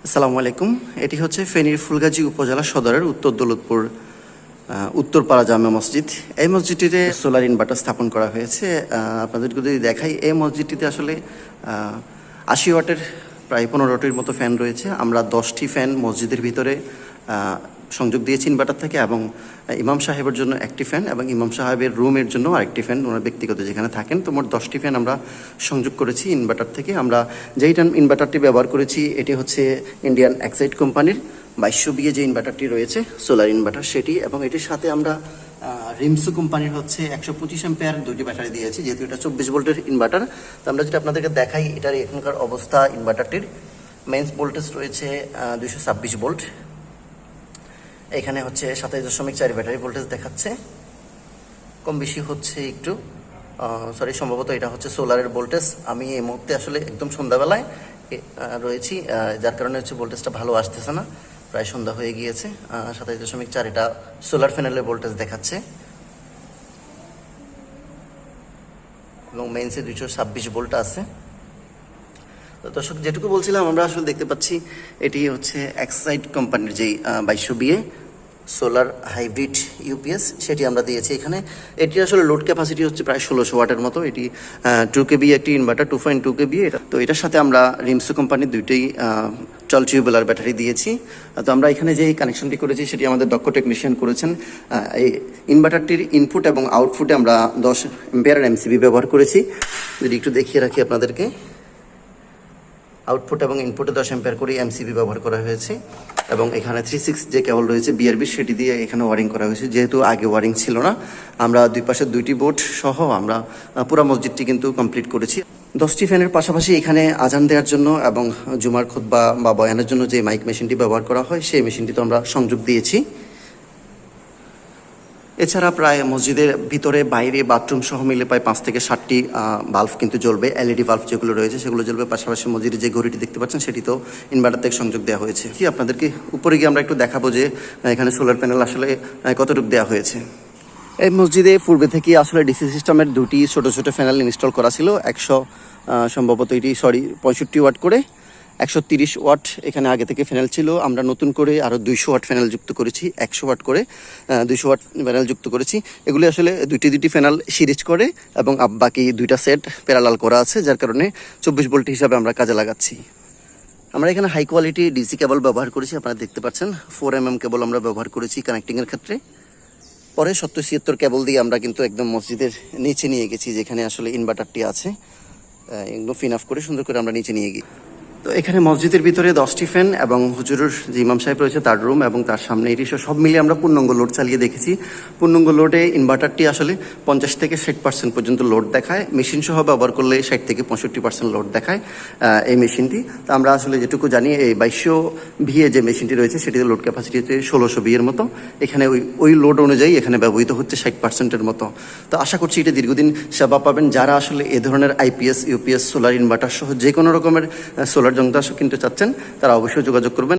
আসসালামু আলাইকুম। এটি হচ্ছে ফেনীর ফুলগাজী উপজেলা সদরের উত্তর দৌলতপুর উত্তরপাড়া জামে মসজিদ। এই মসজিদটিতে সোলার ইনভার্টার স্থাপন করা হয়েছে। আপনাদেরকে যদি দেখাই, এই মসজিদটিতে আসলে 80 ওয়াটের প্রায় 15টির মতো ফ্যান রয়েছে। আমরা 10টি ফ্যান মসজিদের ভিতরে সংযোগ দিয়েছি ইনভার্টার থেকে, এবং ইমাম সাহেবের জন্য একটি ফ্যান এবং ইমাম সাহেবের রুমের জন্য আরেকটি ফ্যান, ওনার ব্যক্তিগত যেখানে থাকেন। তো মোট 10টি ফ্যান আমরা সংযোগ করেছি ইনভার্টার থেকে। আমরা যেই ইনভার্টারটি ব্যবহার করেছি এটি হচ্ছে ইন্ডিয়ান এক্সাইড কোম্পানির 2200 যে ইনভার্টারটি রয়েছে সোলার ইনভার্টার সেটি, এবং এটির সাথে আমরা রিমসু কোম্পানির হচ্ছে 125 অ্যাম্পিয়ার দুইটি ব্যাটারি দিয়েছি, যেহেতু এটা 24 ভোল্টের ইনভার্টার। তো আমরা যেটা আপনাদেরকে দেখাই এটার এখনকার অবস্থা, ইনভার্টারটির মেইনস ভোল্টেজ রয়েছে 226 ভোল্ট। এখানে হচ্ছে 27.4 ব্যাটারি ভোল্টেজ দেখাচ্ছে, কম বেশি হচ্ছে একটু, সম্ভবত এটা হচ্ছে সোলারের ভোল্টেজ। আমি এই মুহূর্তে আসলে একদম সন্ধ্যাবেলায় রয়েছি, যার কারণে হচ্ছে ভোল্টেজটা ভালো আসতেছে না, প্রায় সন্ধ্যা হয়ে গিয়েছে। 27.4 এটা সোলার প্যানেলের ভোল্টেজ দেখাচ্ছে, এবং মেইনসে 226 ভোল্ট আছে। তো দর্শক, যেটুকু বলছিলাম, আমরা আসলে দেখতে পাচ্ছি এটি হচ্ছে এক্সাইড কোম্পানির যেই 2200 সোলার হাইব্রিড ইউপিএস সেটি আমরা দিয়েছি এখানে। এটি আসলে লোড ক্যাপাসিটি হচ্ছে প্রায় 1600 ওয়াটের মতো। এটি 2 কেবি একটি ইনভার্টার, 2.2 কেবি এটা। তো এটার সাথে আমরা রিমসু কোম্পানির দুইটাই টিউবওয়েলার ব্যাটারি দিয়েছি। তো আমরা এখানে যে কানেকশনটি করেছি সেটি আমাদের দক্ষ টেকনিশিয়ান করেছেন। এই ইনভার্টারটির ইনপুট এবং আউটপুটে আমরা 10 অ্যাম্পিয়ার এমসিবি ব্যবহার করেছি। যদি একটু দেখিয়ে রাখি আপনাদেরকে, আউটপুট এবং ইনপুটে 10 অ্যাম্পিয়ার করে এমসিবি ব্যবহার করা হয়েছে, এবং এখানে 36 যে কেবল রয়েছে বিআরবি সেটি দিয়ে এখানে ওয়ারিং করা হয়েছে। যেহেতু আগে ওয়ারিং ছিল না, আমরা দুই পাশে 2টি বোর্ড সহ আমরা পুরো মসজিদটি কিন্তু কমপ্লিট করেছি। 10টি ফ্যানের পাশাপাশি এখানে আজান দেওয়ার জন্য এবং জুমার খুতবা বা বয়ানের জন্য যে মাইক মেশিনটি ব্যবহার করা হয় সেই মেশিনটি তো আমরা সংযোগ দিয়েছি। এছাড়া প্রায় মসজিদের ভিতরে বাইরে বাথরুম সহ মিলে প্রায় 5 থেকে 7টি বাল্ব কিন্তু জ্বলবে, এলইডি বাল্ব যেগুলো রয়েছে সেগুলো জ্বলবে। পাশাপাশি মসজিদের যে ঘড়িটি দেখতে পাচ্ছেন সেটি তো ইনভার্টার থেকে সংযোগ দেওয়া হয়েছে। কি আপনাদেরকে উপরে গিয়ে আমরা একটু দেখাবো যে এখানে সোলার প্যানেল আসলে কতটুকু দেওয়া হয়েছে। এই মসজিদে পূর্বে থেকে আসলে ডিসি সিস্টেমের 2টি ছোট ছোট প্যানেল ইনস্টল করা ছিল। 100 সম্ভবত এটি 65 ওয়াট করে, 130 ওয়াট এখানে আগে থেকে প্যানেল ছিল। আমরা নতুন করে আরও 200 ওয়াট প্যানেল যুক্ত করেছি, 100 ওয়াট করে 200 ওয়াট প্যানেল যুক্ত করেছি। এগুলি আসলে দুটি প্যানেল সিরিজ করে, এবং বাকি 2টা সেট প্যারালাল করা আছে, যার কারণে 24 ভোল্ট হিসাবে আমরা কাজে লাগাচ্ছি। আমরা এখানে হাই কোয়ালিটি ডিসি কেবল ব্যবহার করেছি, আপনারা দেখতে পাচ্ছেন 4mm কেবল আমরা ব্যবহার করেছি কানেক্টিংয়ের ক্ষেত্রে। পরে 70-76 কেবল দিয়ে আমরা কিন্তু একদম মসজিদের নিচে নিয়ে গেছি, যেখানে আসলে ইনভার্টারটি আছে, একদম ফিন অফ করে সুন্দর করে আমরা নিচে নিয়ে গিয়ে। তো এখানে মসজিদের ভিতরে 10টি ফ্যান এবং হুজুরের যে ইমাম সাহেব রয়েছে তার রুম এবং তার সামনে এটি সব মিলিয়ে আমরা পূর্ণাঙ্গ লোড চালিয়ে দেখেছি। পূর্ণাঙ্গ লোডে ইনভার্টারটি আসলে 50 থেকে 60% পর্যন্ত লোড দেখায়। মেশিন সহ ব্যবহার করলে 60 থেকে 65% লোড দেখায় এই মেশিনটি। তো আমরা আসলে যেটুকু জানি, এই 2200 যে মেশিনটি রয়েছে সেটিতে লোড ক্যাপাসিটি হচ্ছে 1600 এর মতো। এখানে ওই লোড অনুযায়ী এখানে ব্যবহৃত হচ্ছে 60%-এর মতো। তো আশা করছি এটা দীর্ঘদিন সেবা পাবেন। যারা আসলে এ ধরনের আইপিএস, ইউপিএস, সোলার ইনভার্টার সহ যে কোনো রকমের সোলার যন্ত্রাংশ কিনতে চাচ্ছেন তারা অবশ্যই যোগাযোগ করবেন।